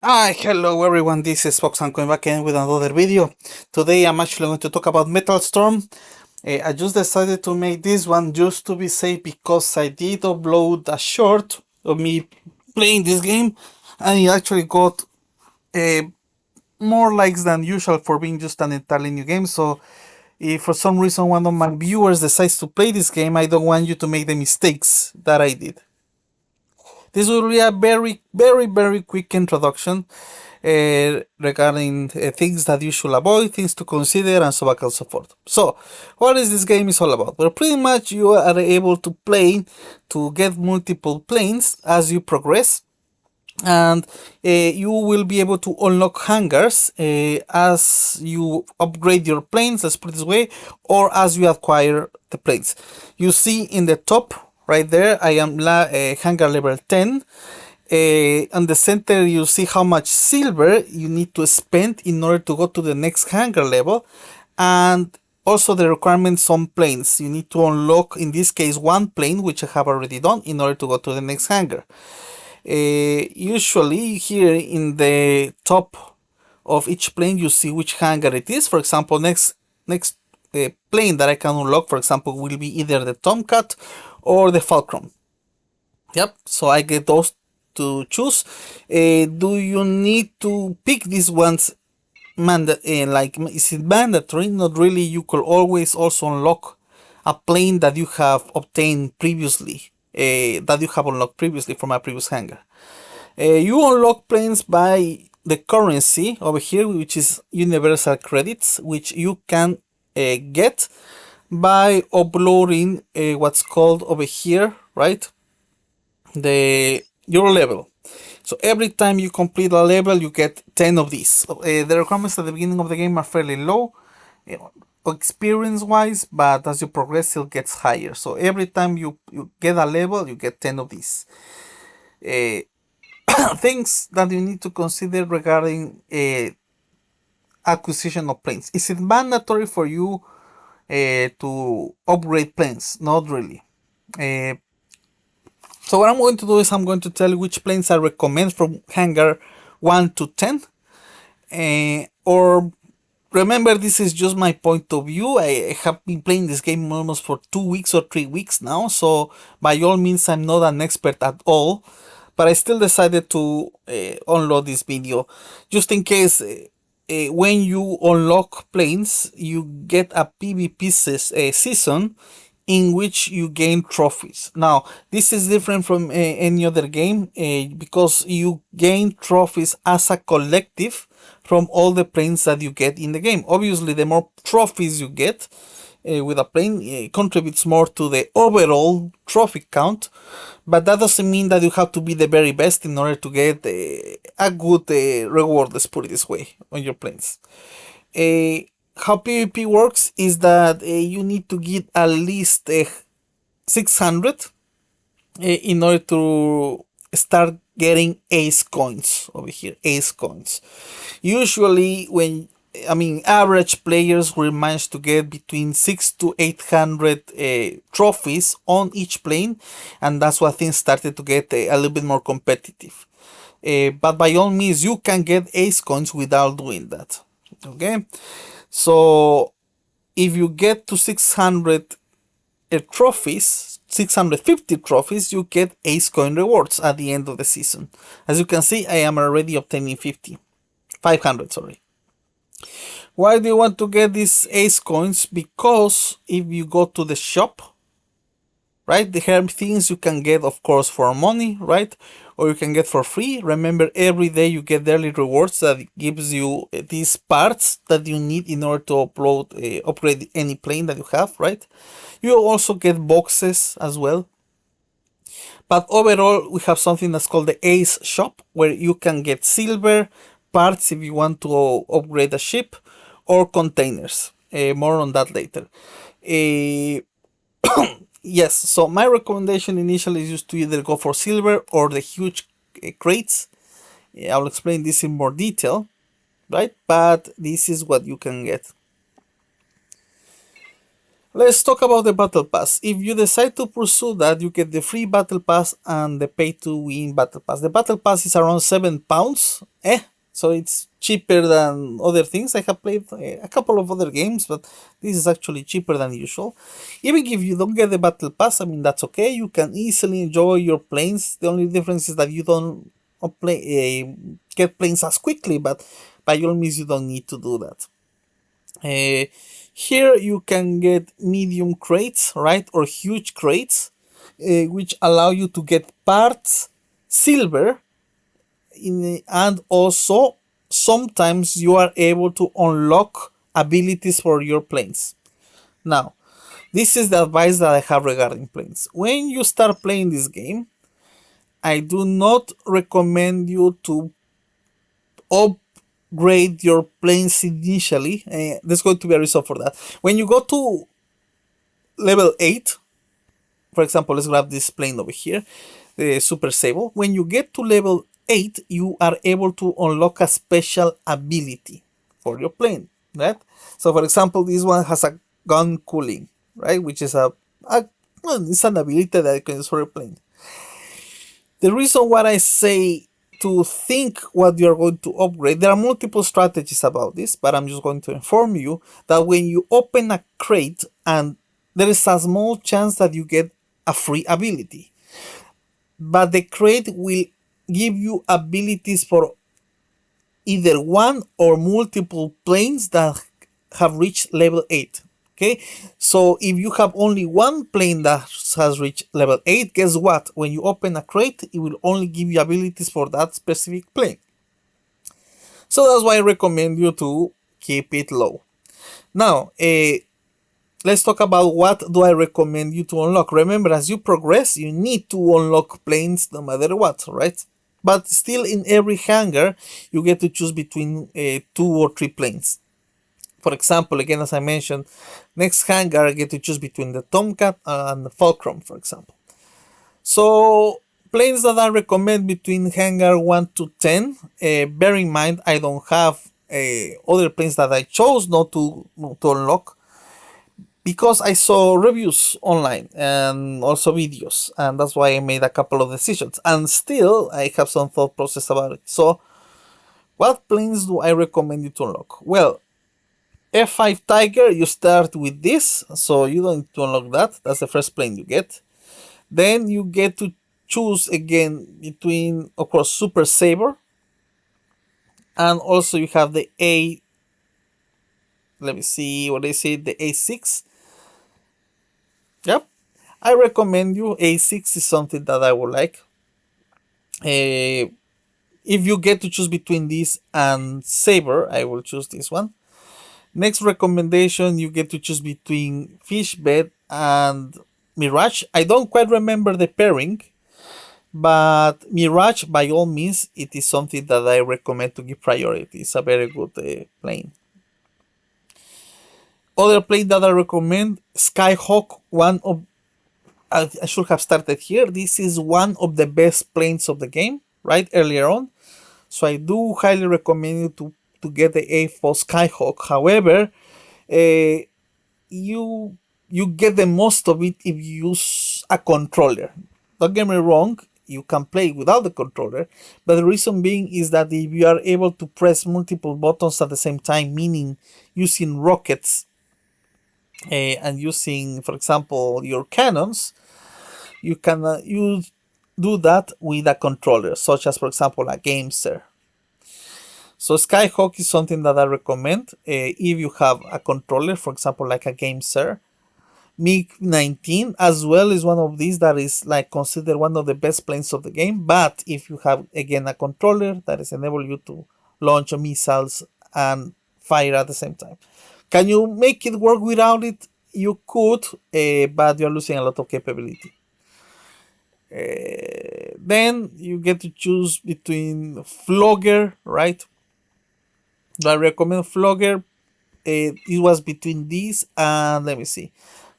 Hi, hello everyone, this is Foxhound coming back again with another video. Today I'm actually going to talk about Metalstorm. I just decided to make this one just to be safe because I did upload a short of me playing this game and it actually got uh, more likes than usual for being just an entirely new game. So if for some reason one of my viewers decides to play this game, I don't want you to make the mistakes that I did. This will be a very quick introduction regarding things that you should avoid, things to consider, and so on and so forth. So, what is this game is all about? Well, pretty much you are able to play to get multiple planes as you progress, and you will be able to unlock hangars as you upgrade your planes, let's put it this way, or as you acquire the planes. You see in the top right there, I am hangar level 10. On the center you see how much silver you need to spend in order to go to the next hangar level, and also the requirements on planes. You need to unlock, in this case, one plane, which I have already done, in order to go to the next hangar. Usually here in the top of each plane you see which hangar it is. For example, next plane that I can unlock, for example, will be either the Tomcat or the Falcon. Yep, so I get those to choose. Do you need to pick these ones? Like, is it mandatory? Not really. You could always also unlock a plane that you have obtained previously, that you have unlocked previously from a previous hangar. You unlock planes by the currency over here, which is universal credits, which you can get by uploading what's called over here, right? Your level. So every time you complete a level, you get 10 of these. The requirements at the beginning of the game are fairly low, experience-wise, but as you progress, it gets higher. So every time you get a level, you get 10 of these. Things that you need to consider regarding acquisition of planes. Is it mandatory for you to upgrade planes? Not really. Uh, So what I'm going to do is I'm going to tell you which planes I recommend from hangar 1 to 10. Or remember, this is just my point of view. I have been playing this game almost for 2 weeks or 3 weeks now. So by all means, I'm not an expert at all. But I still decided to unload this video just in case when you unlock planes, you get a PvP season in which you gain trophies. Now, this is different from any other game because you gain trophies as a collective from all the planes that you get in the game. Obviously, the more trophies you get with a plane contributes more to the overall trophy count, but that doesn't mean that you have to be the very best in order to get a good reward, let's put it this way, on your planes. How PvP works is that you need to get at least 600 in order to start getting ace coins over here. Ace coins. Usually, average players will manage to get between 6 to 800 trophies on each plane, and that's why things started to get a little bit more competitive. But by all means, you can get ace coins without doing that. Okay, so if you get to 600 trophies, 650 trophies, you get ace coin rewards at the end of the season. As you can see, I am already obtaining 500, sorry. Why do you want to get these ace coins? Because if you go to the shop, right, there are things you can get, of course, for money, right, or you can get for free. Remember, every day you get daily rewards that gives you these parts that you need in order to upgrade any plane that you have, right? You also get boxes as well. But overall, we have something that's called the Ace Shop, where you can get silver, parts if you want to upgrade a ship, or containers. More on that later. Yes, so my recommendation initially is just to either go for silver or the huge crates. I'll explain this in more detail, right? But this is what you can get. Let's talk about the battle pass. If you decide to pursue that, you get the free battle pass and the pay to win battle pass. The battle pass is around £7. So it's cheaper than other things. I have played a couple of other games, but this is actually cheaper than usual. Even if you don't get the battle pass, I mean, that's okay. You can easily enjoy your planes. The only difference is that you don't get planes as quickly, but by all means, you don't need to do that. Here you can get medium crates, right, or huge crates, which allow you to get parts, silver, and also sometimes you are able to unlock abilities for your planes. Now, this is the advice that I have regarding planes. When you start playing this game, I do not recommend you to upgrade your planes initially. There's going to be a reason for that. When you go to level 8, for example, let's grab this plane over here, the Super Sable. When you get to level 8, you are able to unlock a special ability for your plane, right? So, for example, this one has a gun cooling, right? Which is it's an ability that you can use for your plane. The reason why I say to think what you're going to upgrade, there are multiple strategies about this, but I'm just going to inform you that when you open a crate, and there is a small chance that you get a free ability, but the crate will give you abilities for either one or multiple planes that have reached level 8. Okay, so if you have only one plane that has reached level 8, guess what? When you open a crate, it will only give you abilities for that specific plane. So that's why I recommend you to keep it low. Now, let's talk about what do I recommend you to unlock. Remember, as you progress, you need to unlock planes no matter what, right? But still, in every hangar, you get to choose between 2 or 3 planes. For example, again, as I mentioned, next hangar I get to choose between the Tomcat and the Fulcrum, for example. So, planes that I recommend between hangar 1 to 10, bear in mind I don't have other planes that I chose not to unlock, because I saw reviews online and also videos, and that's why I made a couple of decisions. And still, I have some thought process about it. So, what planes do I recommend you to unlock? Well, F5 Tiger, you start with this, so you don't need to unlock that. That's the first plane you get. Then you get to choose again between, of course, Super Saber, and also you have the A. Let me see what they say, the A6. Yep, I recommend you. A6 is something that I would like. If you get to choose between this and Saber, I will choose this one. Next recommendation, you get to choose between Fishbed and Mirage. I don't quite remember the pairing, but Mirage, by all means, it is something that I recommend to give priority. It's a very good plane. Other plane that I recommend, Skyhawk, one of I should have started here. This is one of the best planes of the game, right, earlier on. So I do highly recommend you to get the A for Skyhawk. However, you get the most of it if you use a controller. Don't get me wrong, you can play without the controller, but the reason being is that if you are able to press multiple buttons at the same time, meaning using rockets and using, for example, your cannons, you can do that with a controller, such as, for example, a GameSir. So Skyhawk is something that I recommend if you have a controller, for example, like a GameSir. MiG-19 as well is one of these that is like considered one of the best planes of the game. But if you have again a controller that is enable you to launch missiles and fire at the same time, can you make it work without it? You could, but you're losing a lot of capability. Then you get to choose between Flogger, right? I recommend Flogger. It was between these and let me see,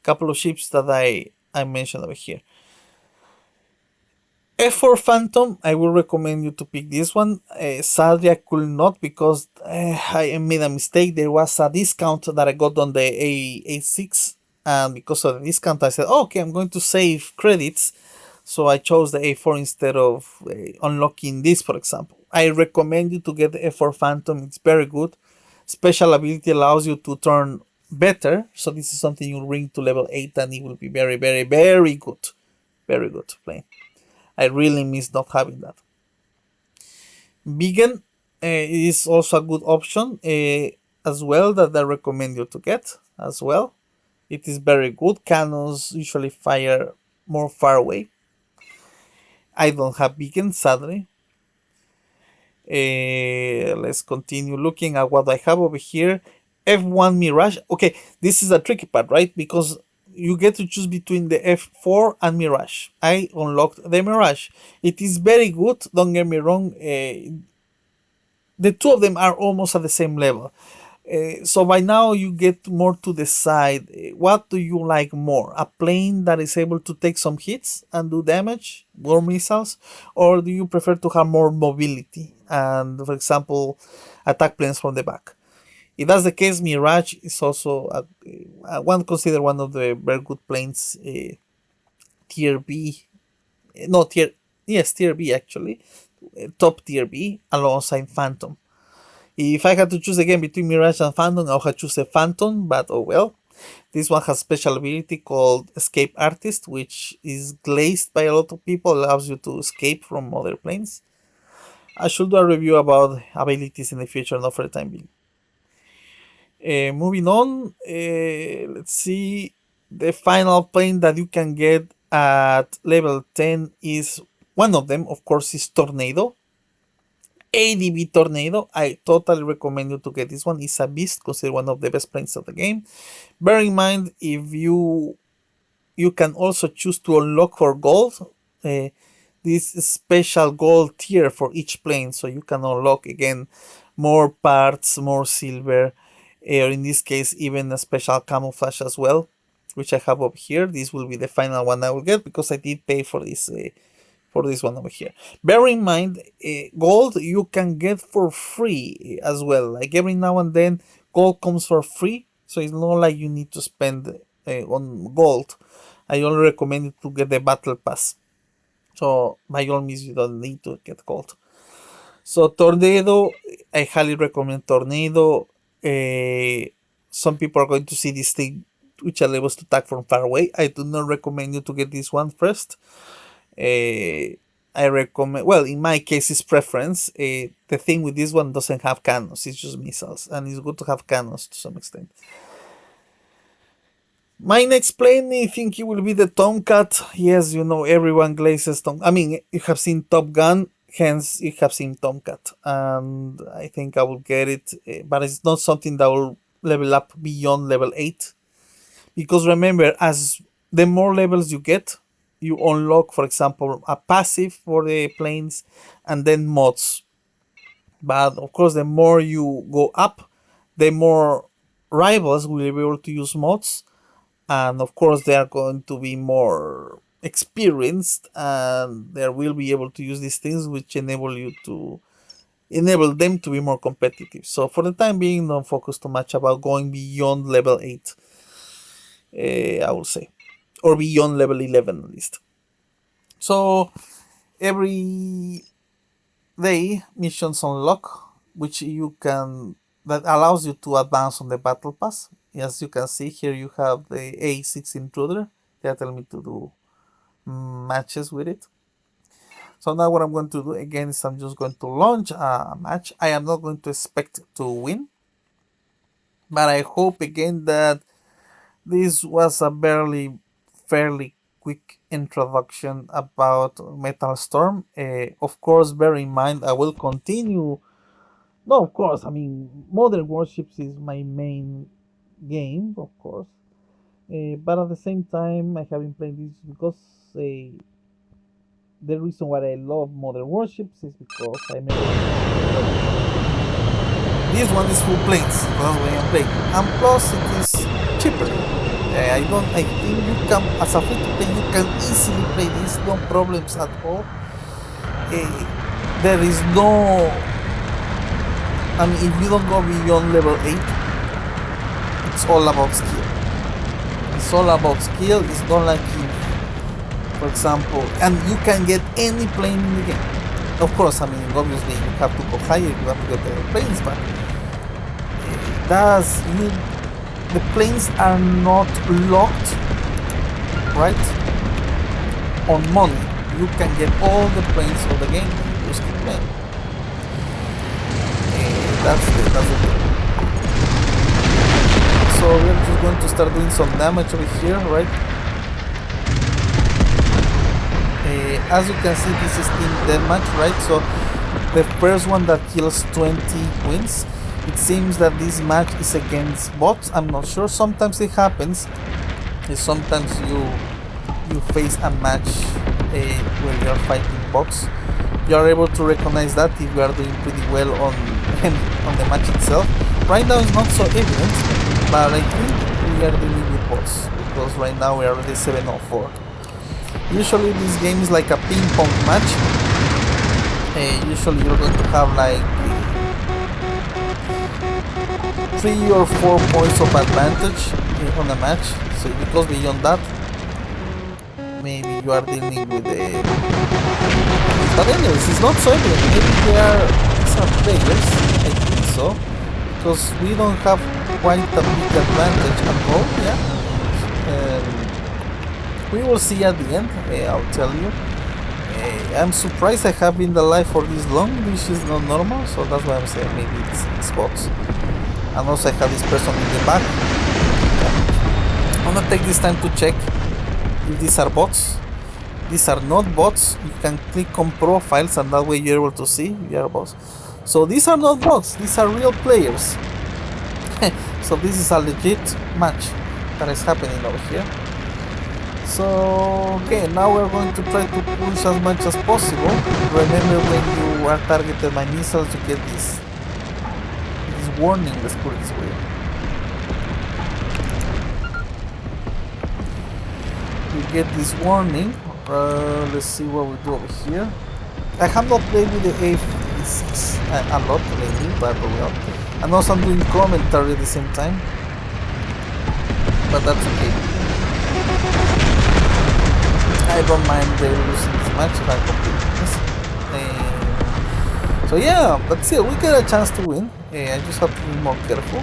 a couple of ships that I mentioned over here. F4 Phantom, I will recommend you to pick this one. Sadly, I could not because I made a mistake. There was a discount that I got on the A6 and because of the discount, I said, okay, I'm going to save credits. So I chose the A4 instead of unlocking this, for example. I recommend you to get the A4 Phantom. It's very good. Special ability allows you to turn better. So this is something you'll bring to level 8 and it will be very, very, very good. Very good playing. I really miss not having that. Vegan is also a good option as well that I recommend you to get as well. It is very good. Cannons usually fire more far away. I don't have vegan, sadly. Let's continue looking at what I have over here. F1 Mirage. Okay, this is a tricky part, right? Because you get to choose between the F4 and Mirage. I unlocked the Mirage. It is very good, don't get me wrong. The two of them are almost at the same level. So by now you get more to decide what do you like more, a plane that is able to take some hits and do damage, more missiles, or do you prefer to have more mobility and, for example, attack planes from the back? If that's the case, Mirage is also one considered one of the very good planes, tier B, no tier yes tier B actually, top tier B alongside Phantom. If I had to choose again between Mirage and Phantom, I would have choose a Phantom, but oh well. This one has special ability called Escape Artist, which is glazed by a lot of people, allows you to escape from other planes. I should do a review about abilities in the future, not for the time being. Moving on, let's see. The final plane that you can get at level 10 is one of them, of course, is Tornado. ADB Tornado. I totally recommend you to get this one. It's a beast, considered one of the best planes of the game. Bear in mind, if you can also choose to unlock for gold this special gold tier for each plane, so you can unlock again more parts, more silver, or in this case even a special camouflage as well, which I have up here. This will be the final one I will get because I did pay for this one over here. Bear in mind, gold you can get for free as well. Like every now and then, gold comes for free, so it's not like you need to spend on gold. I only recommend you to get the battle pass. So by all means, you don't need to get gold. So Tornado, I highly recommend Tornado. Some people are going to see this thing, which allows to attack from far away. I do not recommend you to get this one first. I recommend, well, in my case, it's preference. The thing with this one doesn't have cannons, it's just missiles, and it's good to have cannons to some extent. My next plane, I think it will be the Tomcat. Yes, you know, everyone glazes Tomcat. I mean, you have seen Top Gun, hence you have seen Tomcat, and I think I will get it, but it's not something that will level up beyond level 8. Because remember, as the more levels you get, you unlock, for example, a passive for the planes and then mods. But of course, the more you go up, the more rivals will be able to use mods. And of course, they are going to be more experienced and they will be able to use these things, which enable them to be more competitive. So for the time being, don't focus too much about going beyond level 8, I will say, or beyond level 11 at least. So every day missions unlock, which you can, that allows you to advance on the battle pass. As you can see here, you have the A6 intruder. They are telling me to do matches with it. So now what I'm going to do again is I'm just going to launch a match. I am not going to expect to win, but I hope again that this was a fairly quick introduction about Metalstorm. Of course, bear in mind I will continue. No, of course, I mean, Modern Warships is my main game, of course. But at the same time, I have been playing this because the reason why I love Modern Warships is because I made this one is full planes, that's why I'm playing, and plus it is cheaper. I think you can, as a free to play, you can easily play this, no problems at all. There is no, I mean, if you don't go beyond level 8, it's all about skill. It's all about skill. It's not like if, for example, and you can get any plane in the game. Of course, I mean, obviously you have to go higher, you have to get better planes, but the planes are not locked, right, on money. You can get all the planes of the game and you just keep playing. That's the thing. So we're just going to start doing some damage over here, right? As you can see, this is team deathmatch, right? So the first one that kills 20 wins. It seems that this match is against bots. I'm not sure. Sometimes it happens. Sometimes you face a match where you are fighting bots. You are able to recognize that if you are doing pretty well on the match itself. Right now it's not so evident, but I think we are dealing with bots because right now we are already 7-4. Usually this game is like a ping pong match. Usually you're going to have like 3 or 4 points of advantage on a match. So if it goes beyond that, maybe you are dealing with a... But anyways, it's not so evident. Maybe they are some players, I think so, because we don't have quite a big advantage at all, yeah. We will see at the end, I'll tell you. I'm surprised I have been alive for this long, which is not normal, so that's why I'm saying maybe it's bots. And also I have this person in the back. I'm gonna take this time to check if these are bots. These are not bots. You can click on profiles and that way you're able to see if you are bots. So these are not bots, these are real players. So this is a legit match that is happening over here. So okay, now we're going to try to push as much as possible. Remember, when you are targeted by missiles, you get this warning. Let's put it this way. You get this warning. Let's see what we do over here. I have not played with the A6 a lot lately, but well. And also I'm doing commentary at the same time. But that's okay. I don't mind losing this match if I complete this. So yeah, but still, we get a chance to win. I just have to be more careful.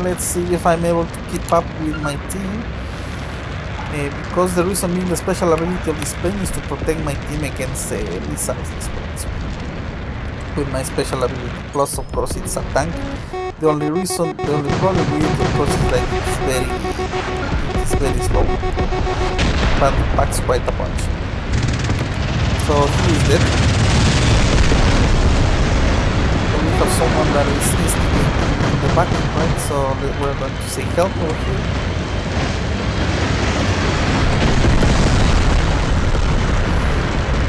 Let's see if I'm able to keep up with my team. Because the reason being the special ability of this plane is to protect my team against missiles. With my special ability. Plus, of course, it's a tank. The only problem with it, of course, is that it's very slow, but it packs quite a bunch. So he is dead. So we have someone that is instigating in the back, right? So we're going to say help over here.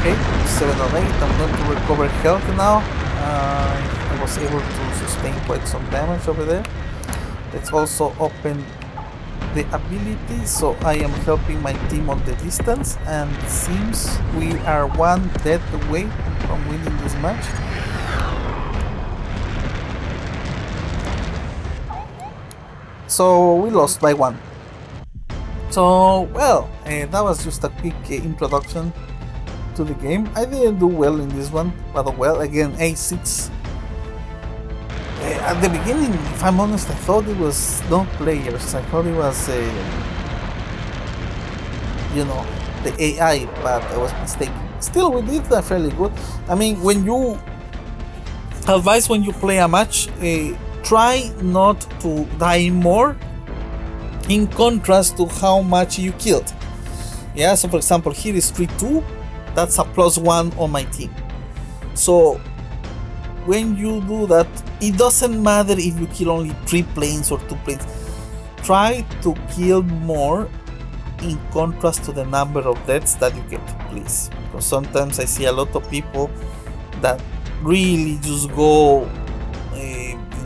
Okay, 7 on 8. I'm going to recover health now. I was able to sustain quite some damage over there. Let's also open the ability, so I am helping my team on the distance, and it seems we are one death away from winning this match. So we lost by 1. So well, that was just a quick introduction to the game. I didn't do well in this one, but well, again, A6. At the beginning, if I'm honest, I thought it was not players. I thought it was, you know, the AI, but I was mistaken. Still, we did that fairly good. I mean, when you play a match, try not to die more, in contrast to how much you killed. Yeah, so for example, here is 3-2. That's a +1 on my team. So when you do that, it doesn't matter if you kill only 3 planes or 2 planes. Try to kill more in contrast to the number of deaths that you get, please. Because sometimes I see a lot of people that really just go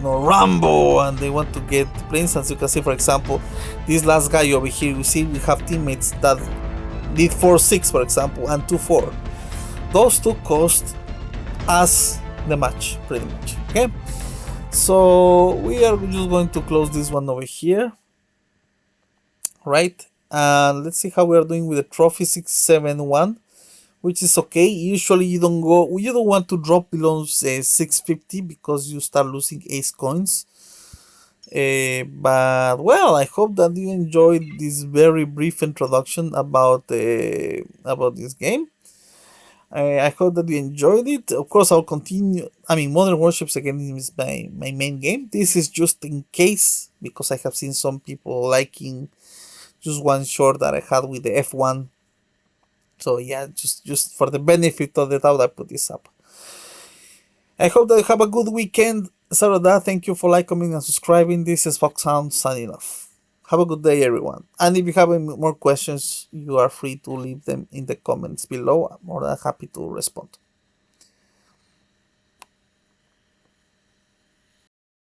Rambo, and they want to get planes. As you can see, for example, this last guy over here, you see we have teammates that did 4-6, for example, and 2-4. Those two cost us the match, pretty much. Okay, So we are just going to close this one over here, right? And let's see how we are doing with the trophy 671, which is okay. Usually you don't want to drop below 650 because you start losing ace coins. But well, I hope that you enjoyed this very brief introduction about this game. I hope that you enjoyed it. Of course, I'll continue. I mean, Modern Warships again is my main game. This is just in case because I have seen some people liking just one short that I had with the F1. So yeah, just for the benefit of the doubt, I put this up. I hope that you have a good weekend. So that, thank you for liking, commenting, and subscribing. This is Foxhound signing off. Have a good day, everyone. And if you have any more questions, you are free to leave them in the comments below. I'm more than happy to respond.